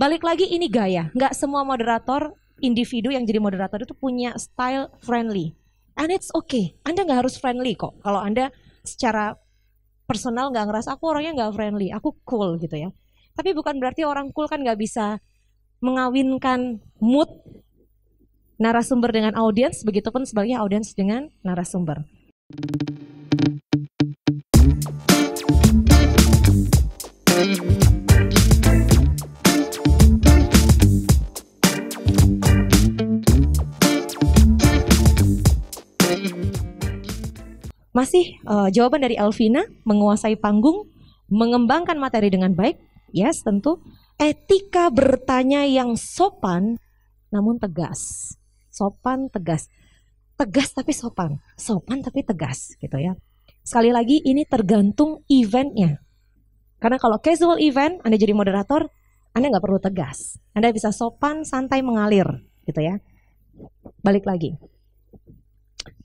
Balik lagi ini gaya, nggak semua moderator, individu yang jadi moderator itu punya style friendly. And it's okay, Anda nggak harus friendly kok. Kalau Anda secara personal nggak ngerasa aku orangnya nggak friendly, aku cool gitu ya. Tapi bukan berarti orang cool kan nggak bisa mengawinkan mood narasumber dengan audiens, begitupun sebaliknya audiens dengan narasumber. Masih jawaban dari Elvina, menguasai panggung, mengembangkan materi dengan baik, yes tentu. Etika bertanya yang sopan namun tegas. Sopan, tegas. Tegas tapi sopan. Sopan tapi tegas gitu ya. Sekali lagi ini tergantung eventnya. Karena kalau casual event, Anda jadi moderator, Anda nggak perlu tegas. Anda bisa sopan, santai, mengalir gitu ya. Balik lagi.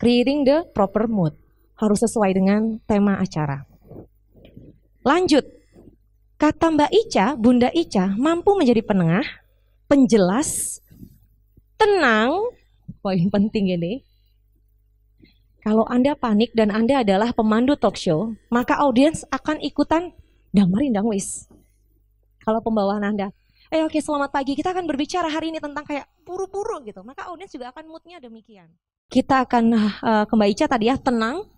Creating the proper mood. Harus sesuai dengan tema acara. Lanjut, kata Mbak Ica, Bunda Ica mampu menjadi penengah, penjelas, tenang, poin penting ini. Kalau Anda panik dan Anda adalah pemandu talk show, maka audiens akan ikutan dangmarin dangwis. Kalau pembawaan Anda, oke selamat pagi, kita akan berbicara hari ini tentang kayak buru-buru gitu, maka audiens juga akan moodnya demikian. Kita akan ke Mbak Ica tadi ya, tenang,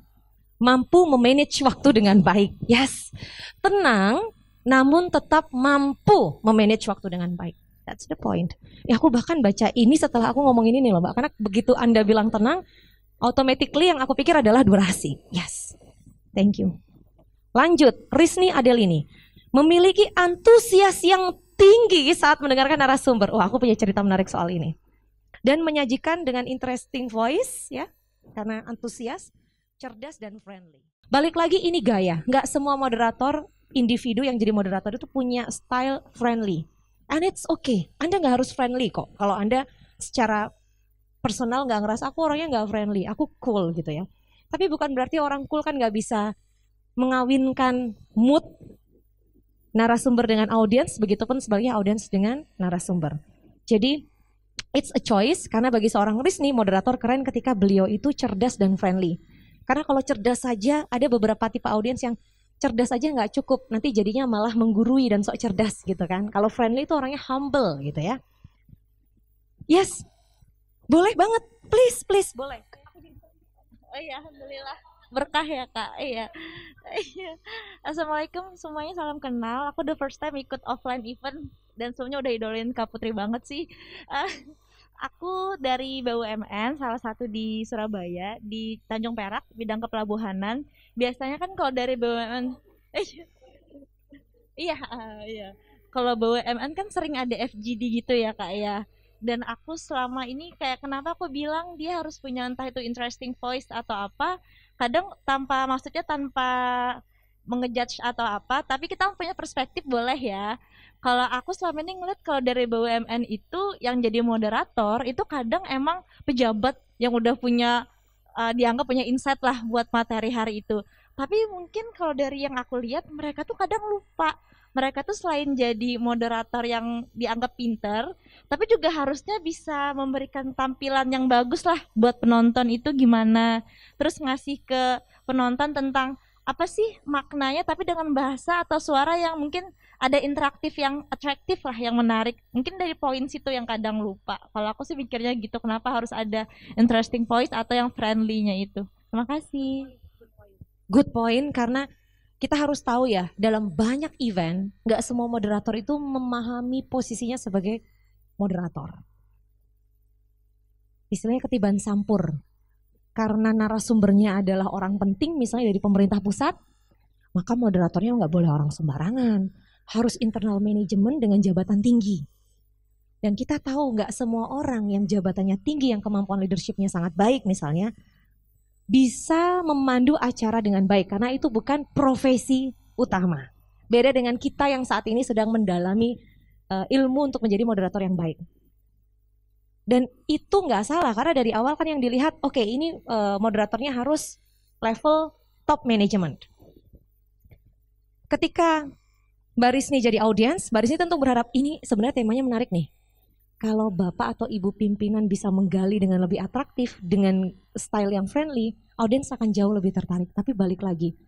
mampu memanage waktu dengan baik. Yes, tenang namun tetap mampu memanage waktu dengan baik. That's the point. Ya aku bahkan baca ini setelah aku ngomongin ini loh Mbak. Karena begitu Anda bilang tenang, automatically yang aku pikir adalah durasi. Yes, thank you. Lanjut, Rizny Adelini. Memiliki antusias yang tinggi saat mendengarkan narasumber. Wah aku punya cerita menarik soal ini. Dan menyajikan dengan interesting voice ya. Karena antusias, cerdas dan friendly. Balik lagi ini gaya, nggak semua moderator, individu yang jadi moderator itu punya style friendly. And it's okay, Anda nggak harus friendly kok. Kalau Anda secara personal nggak ngerasa aku orangnya nggak friendly, aku cool gitu ya. Tapi bukan berarti orang cool kan nggak bisa mengawinkan mood narasumber dengan audiens, begitupun sebaliknya audiens dengan narasumber. Jadi it's a choice, karena bagi seorang Rizny, moderator keren ketika beliau itu cerdas dan friendly. Karena kalau cerdas saja, ada beberapa tipe audiens yang cerdas saja nggak cukup, nanti jadinya malah menggurui dan sok cerdas gitu kan. Kalau friendly itu orangnya humble gitu ya. Yes, boleh banget, please boleh. Oh iya, alhamdulillah berkah ya kak. Iya. Assalamualaikum semuanya, salam kenal. Aku the first time ikut offline event dan sebelumnya udah idolain Kak Putri banget sih. Aku dari BUMN, salah satu di Surabaya, di Tanjung Perak, bidang kepelabuhanan. Biasanya kan kalau dari BUMN, iya, iya. Kalau BUMN kan sering ada FGD gitu ya kak ya. Dan aku selama ini kayak kenapa aku bilang dia harus punya entah itu interesting voice atau apa. Kadang maksudnya tanpa mengejudge atau apa, tapi kita punya perspektif boleh ya. Kalau aku selama ini ngeliat kalau dari BUMN itu yang jadi moderator itu kadang emang pejabat yang udah punya dianggap punya insight lah buat materi hari itu. Tapi mungkin kalau dari yang aku lihat mereka tuh kadang lupa. Mereka tuh selain jadi moderator yang dianggap pinter, tapi juga harusnya bisa memberikan tampilan yang bagus lah buat penonton itu gimana. Terus ngasih ke penonton tentang apa sih maknanya tapi dengan bahasa atau suara yang mungkin ada interaktif yang atraktif lah, yang menarik. Mungkin dari poin situ yang kadang lupa. Kalau aku sih mikirnya gitu, kenapa harus ada interesting voice atau yang friendly-nya itu. Terima kasih. Good point, karena kita harus tahu ya, dalam banyak event, nggak semua moderator itu memahami posisinya sebagai moderator. Istilahnya ketiban sampur. Karena narasumbernya adalah orang penting, misalnya dari pemerintah pusat, maka moderatornya nggak boleh orang sembarangan. Harus internal management dengan jabatan tinggi. Dan kita tahu nggak semua orang yang jabatannya tinggi, yang kemampuan leadershipnya sangat baik misalnya, bisa memandu acara dengan baik, karena itu bukan profesi utama. Beda dengan kita yang saat ini sedang mendalami ilmu untuk menjadi moderator yang baik. Dan itu nggak salah, karena dari awal kan yang dilihat, oke, ini moderatornya harus level top management. Ketika Mbak Risni jadi audiens, Mbak Risni tentu berharap ini sebenarnya temanya menarik nih. Kalau bapak atau ibu pimpinan bisa menggali dengan lebih atraktif, dengan style yang friendly, audiens akan jauh lebih tertarik. Tapi balik lagi,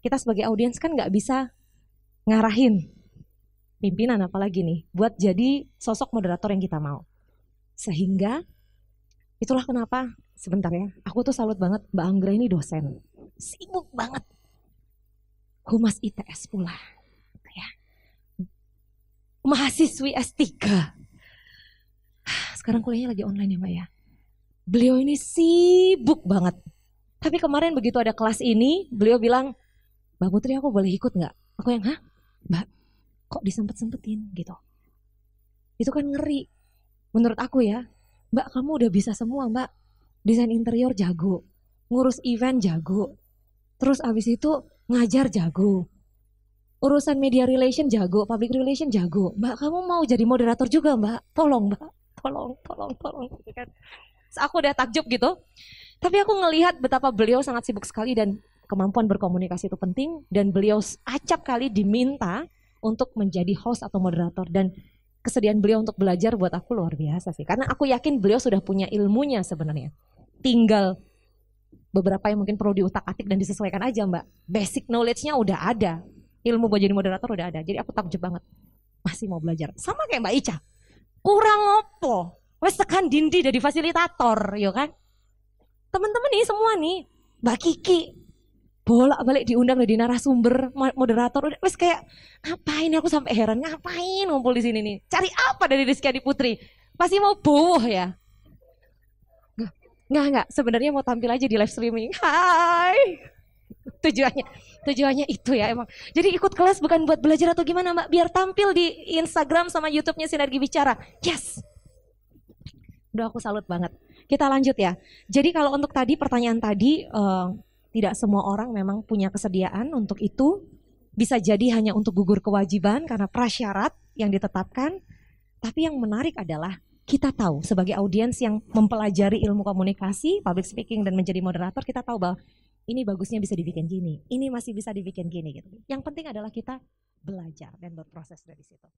kita sebagai audiens kan nggak bisa ngarahin pimpinan apalagi nih, buat jadi sosok moderator yang kita mau. Sehingga itulah kenapa, sebentar ya, aku tuh salut banget Mbak Anggra ini dosen. Sibuk banget. Humas ITS pula. Ya. Mahasiswi S3. Sekarang kuliahnya lagi online ya Mbak ya. Beliau ini sibuk banget. Tapi kemarin begitu ada kelas ini, beliau bilang, Mbak Putri aku boleh ikut nggak? Aku yang, hah? Mbak, kok disempet-sempetin gitu? Itu kan ngeri. Menurut aku ya, Mbak kamu udah bisa semua Mbak. Desain interior jago, ngurus event jago. Terus abis itu ngajar jago. Urusan media relation jago, public relation jago. Mbak kamu mau jadi moderator juga Mbak? Tolong Mbak. Tolong. Kan. Aku udah takjub gitu. Tapi aku ngelihat betapa beliau sangat sibuk sekali dan kemampuan berkomunikasi itu penting. Dan beliau acap kali diminta untuk menjadi host atau moderator. Dan kesediaan beliau untuk belajar buat aku luar biasa sih. Karena aku yakin beliau sudah punya ilmunya sebenarnya. Tinggal beberapa yang mungkin perlu diutak-atik dan disesuaikan aja Mbak. Basic knowledge-nya udah ada. Ilmu buat jadi moderator udah ada. Jadi aku takjub banget. Masih mau belajar. Sama kayak Mbak Ica. Kurang opo, wes tekan dindi dari fasilitator, yo kan? Teman-teman nih semua nih, Mbak Kiki, bolak-balik diundang dari narasumber, moderator, udah wes kayak ngapain? Aku sampai heran ngapain ngumpul di sini nih? Cari apa dari Rizky Adi Putri? Pasti mau boh ya? Nggak. Sebenarnya mau tampil aja di live streaming. Hai. Tujuannya itu ya emang. Jadi ikut kelas bukan buat belajar atau gimana Mbak, biar tampil di Instagram sama YouTube-nya Sinergi Bicara. Yes. Udah aku salut banget. Kita lanjut ya. Jadi kalau untuk tadi pertanyaan tadi, tidak semua orang memang punya kesediaan untuk itu. Bisa jadi hanya untuk gugur kewajiban karena prasyarat yang ditetapkan. Tapi yang menarik adalah kita tahu sebagai audiens yang mempelajari ilmu komunikasi, public speaking dan menjadi moderator, kita tahu bahwa ini bagusnya bisa dibikin gini, ini masih bisa dibikin gini gitu. Yang penting adalah kita belajar dan berproses dari situ.